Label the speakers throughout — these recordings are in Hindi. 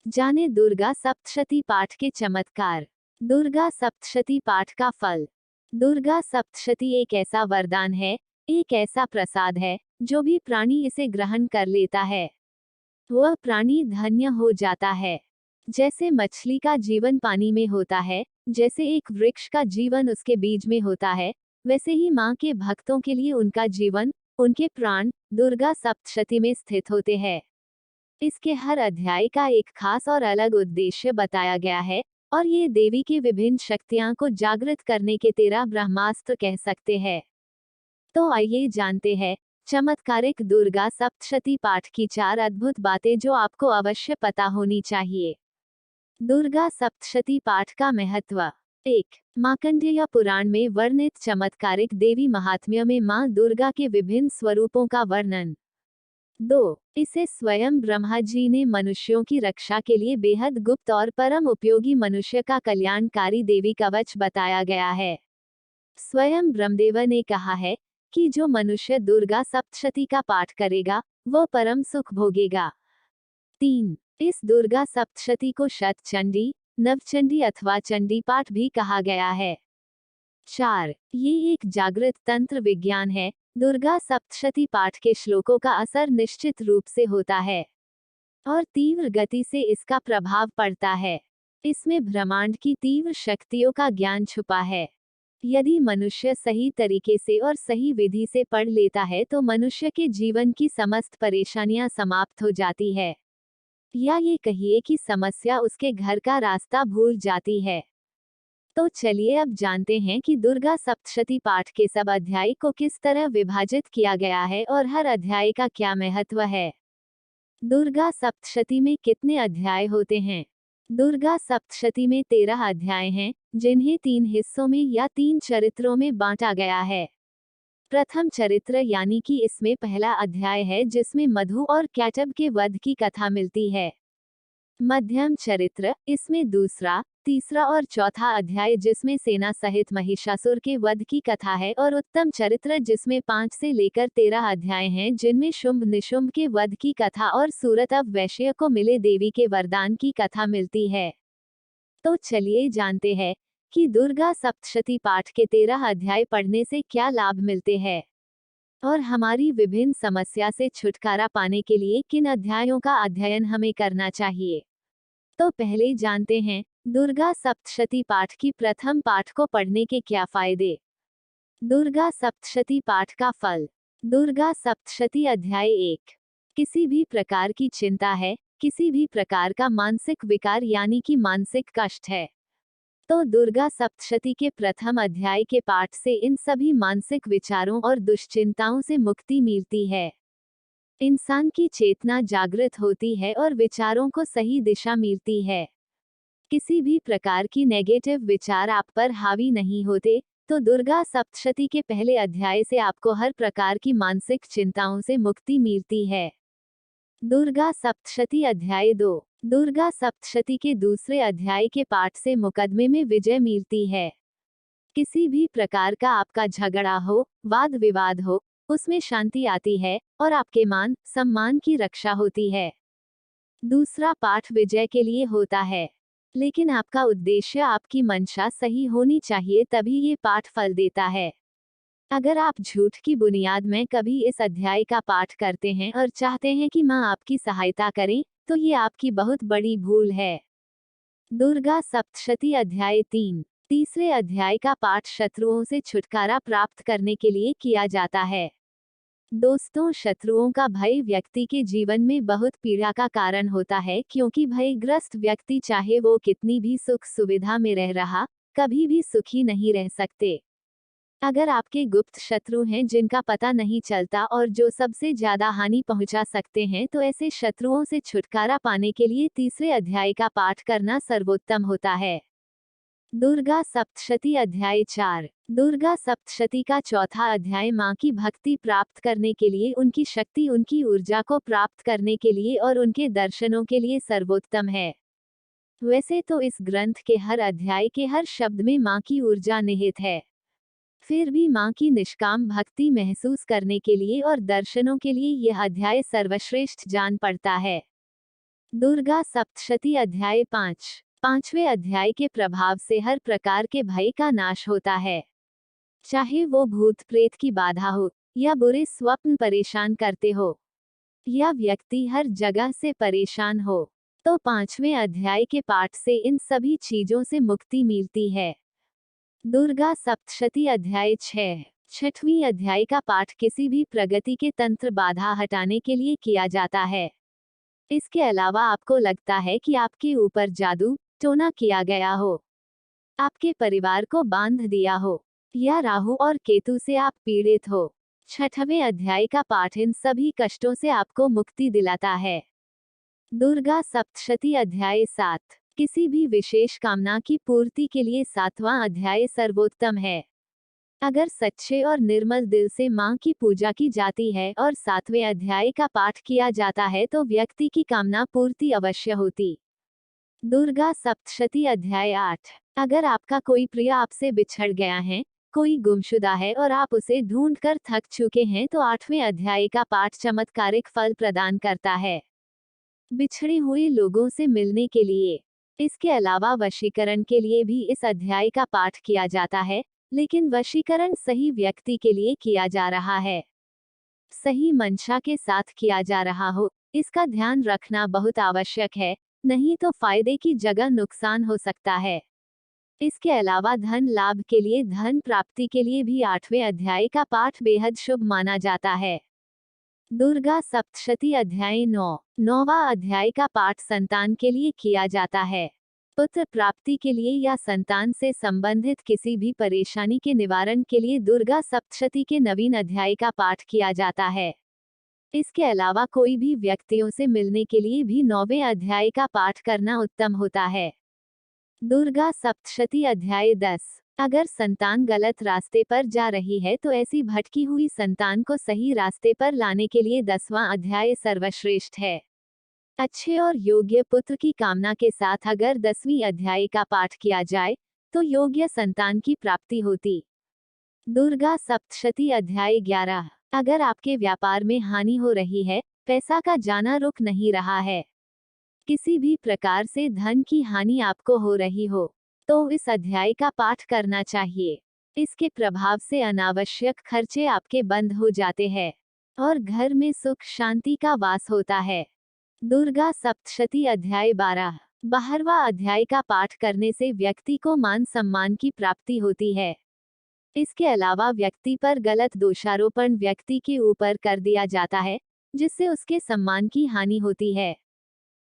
Speaker 1: जाने दुर्गा सप्तशती पाठ के चमत्कार। दुर्गा सप्तशती पाठ का फल। दुर्गा सप्तशती एक ऐसा वरदान है, एक ऐसा प्रसाद है, जो भी प्राणी इसे ग्रहण कर लेता है वह प्राणी धन्य हो जाता है। जैसे मछली का जीवन पानी में होता है, जैसे एक वृक्ष का जीवन उसके बीज में होता है, वैसे ही माँ के भक्तों के लिए उनका जीवन, उनके प्राण दुर्गा सप्तशती में स्थित होते हैं। इसके हर अध्याय का एक खास और अलग उद्देश्य बताया गया है, और ये देवी की विभिन्न शक्तियां को जागृत करने के 13 ब्रह्मास्त्र कह सकते हैं। तो आइए जानते हैं चमत्कारिक दुर्गा सप्तशती पाठ की 4 अद्भुत बातें जो आपको अवश्य पता होनी चाहिए। दुर्गा सप्तशती पाठ का महत्व। 1. मार्कंडेय पुराण में वर्णित चमत्कारिक देवी महात्म्य में मां दुर्गा के विभिन्न स्वरूपों का वर्णन। 2. इसे स्वयं ब्रह्मा जी ने मनुष्यों की रक्षा के लिए बेहद गुप्त और परम उपयोगी मनुष्य का कल्याणकारी देवी कवच बताया गया है। स्वयं ब्रह्मदेव ने कहा है कि जो मनुष्य दुर्गा सप्तशती का पाठ करेगा वह परम सुख भोगेगा। 3. इस दुर्गा सप्तशती को शतचंडी, नवचंडी अथवा चंडी पाठ भी कहा गया है। 4. ये एक जागृत तंत्र विज्ञान है। दुर्गा सप्तशती पाठ के श्लोकों का असर निश्चित रूप से होता है और तीव्र गति से इसका प्रभाव पड़ता है। इसमें ब्रह्मांड की तीव्र शक्तियों का ज्ञान छुपा है। यदि मनुष्य सही तरीके से और सही विधि से पढ़ लेता है तो मनुष्य के जीवन की समस्त परेशानियां समाप्त हो जाती है, या ये कहिए कि समस्या उसके घर का रास्ता भूल जाती है। तो चलिए अब जानते हैं कि दुर्गा सप्तशती पाठ के सब अध्याय को किस तरह विभाजित किया गया है और हर अध्याय का क्या महत्व है। दुर्गा सप्तशती में कितने अध्याय होते हैं? दुर्गा सप्तशती में 13 अध्याय हैं, जिन्हें 3 हिस्सों में या 3 चरित्रों में बांटा गया है। प्रथम चरित्र यानी कि इसमें पहला अध्याय है जिसमें मधु और कैटब के वध की कथा मिलती है। मध्यम चरित्र, इसमें दूसरा, तीसरा और चौथा अध्याय जिसमें सेना सहित महिषासुर के वध की कथा है, और उत्तम चरित्र जिसमें 5 से लेकर 13 अध्याय हैं जिनमें शुंभ निशुंभ के वध की कथा और सूरतव वैश्य को मिले देवी के वरदान की कथा मिलती है। तो चलिए जानते हैं कि दुर्गा सप्तशती पाठ के 13 अध्याय पढ़ने से क्या लाभ मिलते हैं और हमारी विभिन्न समस्या से छुटकारा पाने के लिए किन अध्यायों का अध्ययन हमें करना चाहिए। तो पहले जानते हैं दुर्गा सप्तशती पाठ की प्रथम पाठ को पढ़ने के क्या फायदे। दुर्गा सप्तशती पाठ का फल। दुर्गा सप्तशती अध्याय 1। किसी भी प्रकार की चिंता है, किसी भी प्रकार का मानसिक विकार यानी कि मानसिक कष्ट है, तो दुर्गा सप्तशती के प्रथम अध्याय के पाठ से इन सभी मानसिक विचारों और दुश्चिंताओं से मुक्ति मिलती है। इंसान की चेतना जागृत होती है और विचारों को सही दिशा मिलती है। किसी भी प्रकार की नेगेटिव विचार आप पर हावी नहीं होते, तो दुर्गा सप्तशती के पहले अध्याय से आपको हर प्रकार की मानसिक चिंताओं से मुक्ति मिलती है। दुर्गा सप्तशती अध्याय 2। दुर्गा सप्तशती के दूसरे अध्याय के पाठ से मुकदमे में विजय मिलती है। किसी भी प्रकार का आपका झगड़ा हो, वाद विवाद हो, उसमें शांति आती है और आपके मान सम्मान की रक्षा होती है। दूसरा पाठ विजय के लिए होता है, लेकिन आपका उद्देश्य, आपकी मंशा सही होनी चाहिए, तभी ये पाठ फल देता है। अगर आप झूठ की बुनियाद में कभी इस अध्याय का पाठ करते हैं और चाहते हैं कि मां आपकी सहायता करें, तो ये आपकी बहुत बड़ी भूल है। दुर्गा सप्तशती अध्याय 3। तीसरे अध्याय का पाठ शत्रुओं से छुटकारा प्राप्त करने के लिए किया जाता है। दोस्तों, शत्रुओं का भय व्यक्ति के जीवन में बहुत पीड़ा का कारण होता है, क्योंकि भयग्रस्त व्यक्ति चाहे वो कितनी भी सुख सुविधा में रह रहा, कभी भी सुखी नहीं रह सकते। अगर आपके गुप्त शत्रु हैं जिनका पता नहीं चलता और जो सबसे ज्यादा हानि पहुंचा सकते हैं, तो ऐसे शत्रुओं से छुटकारा पाने के लिए तीसरे अध्याय का पाठ करना सर्वोत्तम होता है। दुर्गा सप्तशती अध्याय 4। दुर्गा सप्तशती का चौथा अध्याय मां की भक्ति प्राप्त करने के लिए, उनकी शक्ति, उनकी ऊर्जा को प्राप्त करने के लिए और उनके दर्शनों के लिए सर्वोत्तम है। वैसे तो इस ग्रंथ के हर अध्याय के हर शब्द में मां की ऊर्जा निहित है, फिर भी मां की निष्काम भक्ति महसूस करने के लिए और दर्शनों के लिए यह अध्याय सर्वश्रेष्ठ जान पड़ता है। दुर्गा सप्तशती अध्याय 5। पांचवें अध्याय के प्रभाव से हर प्रकार के भय का नाश होता है, चाहे वो भूत प्रेत की बाधा हो, या बुरे स्वप्न परेशान करते हो, या व्यक्ति हर जगह से परेशान हो, तो पांचवें अध्याय के पाठ से इन सभी चीजों से मुक्ति मिलती है। दुर्गा सप्तशती अध्याय 6। छठवीं अध्याय का पाठ किसी भी प्रगति के तंत्र बाधा हटाने के लिए किया जाता है। इसके अलावा आपको लगता है कि आपके ऊपर जादू टोना किया गया हो, आपके परिवार को बांध दिया हो, या राहु और केतु से आप पीड़ित हो, छठवें अध्याय का पाठ इन सभी कष्टों से आपको मुक्ति दिलाता है। दुर्गा सप्तशती अध्याय 7। किसी भी विशेष कामना की पूर्ति के लिए सातवां अध्याय सर्वोत्तम है। अगर सच्चे और निर्मल दिल से मां की पूजा की जाती है और सातवें अध्याय का पाठ किया जाता है तो व्यक्ति की कामना पूर्ति अवश्य होती। दुर्गा सप्तशती अध्याय 8। अगर आपका कोई प्रिय आपसे बिछड़ गया है, कोई गुमशुदा है और आप उसे ढूंढकर थक चुके हैं तो आठवें अध्याय का पाठ चमत्कारिक फल प्रदान करता है बिछड़े हुए लोगों से मिलने के लिए। इसके अलावा वशीकरण के लिए भी इस अध्याय का पाठ किया जाता है, लेकिन वशीकरण सही व्यक्ति के लिए किया जा रहा है, सही मंशा के साथ किया जा रहा हो, इसका ध्यान रखना बहुत आवश्यक है, नहीं तो फायदे की जगह नुकसान हो सकता है। इसके अलावा धन लाभ के लिए, धन प्राप्ति के लिए भी आठवें अध्याय का पाठ बेहद शुभ माना जाता है। दुर्गा सप्तशती अध्याय 9। नौवां अध्याय का पाठ संतान के लिए किया जाता है। पुत्र प्राप्ति के लिए या संतान से संबंधित किसी भी परेशानी के निवारण के लिए दुर्गा सप्तशती के नवीन अध्याय का पाठ किया जाता है। इसके अलावा कोई भी व्यक्तियों से मिलने के लिए भी 9वें अध्याय का पाठ करना उत्तम होता है। दुर्गा सप्तशती अध्याय 10। अगर संतान गलत रास्ते पर जा रही है तो ऐसी भटकी हुई संतान को सही रास्ते पर लाने के लिए 10वां अध्याय सर्वश्रेष्ठ है। अच्छे और योग्य पुत्र की कामना के साथ अगर 10वीं अध्याय का पाठ किया जाए तो योग्य संतान की प्राप्ति होती। दुर्गा सप्तशती अध्याय 11। अगर आपके व्यापार में हानि हो रही है, पैसा का जाना रुक नहीं रहा है, किसी भी प्रकार से धन की हानि आपको हो रही हो, तो इस अध्याय का पाठ करना चाहिए। इसके प्रभाव से अनावश्यक खर्चे आपके बंद हो जाते हैं और घर में सुख शांति का वास होता है। दुर्गा सप्तशती अध्याय 12। 12वां अध्याय का पाठ करने से व्यक्ति को मान सम्मान की प्राप्ति होती है। इसके अलावा व्यक्ति पर गलत दोषारोपण व्यक्ति के ऊपर कर दिया जाता है, जिससे उसके सम्मान की हानि होती है।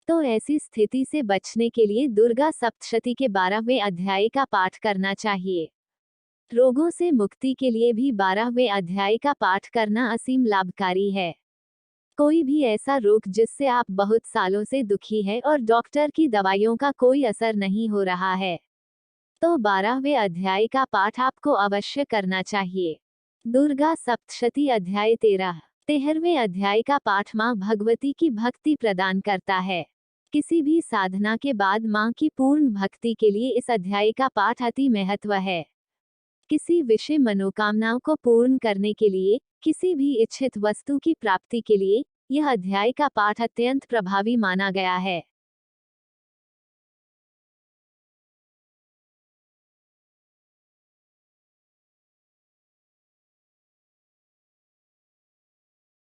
Speaker 1: तो ऐसी स्थिति से बचने के लिए दुर्गा सप्तशती के 12वें अध्याय का पाठ करना चाहिए। रोगों से मुक्ति के लिए भी 12वें अध्याय का पाठ करना असीम लाभकारी है। कोई भी ऐसा रोग जिससे आप बहुत सालों से दुखी है और डॉक्टर की दवाइयों का कोई असर नहीं हो रहा है, तो 12वें अध्याय का पाठ आपको अवश्य करना चाहिए। दुर्गा सप्तशती अध्याय 13। 13वें अध्याय का पाठ मां भगवती की भक्ति प्रदान करता है। किसी भी साधना के बाद मां की पूर्ण भक्ति के लिए इस अध्याय का पाठ अति महत्व है। किसी विषय मनोकामनाओं को पूर्ण करने के लिए, किसी भी इच्छित वस्तु की प्राप्ति के लिए यह अध्याय का पाठ अत्यंत प्रभावी माना गया है।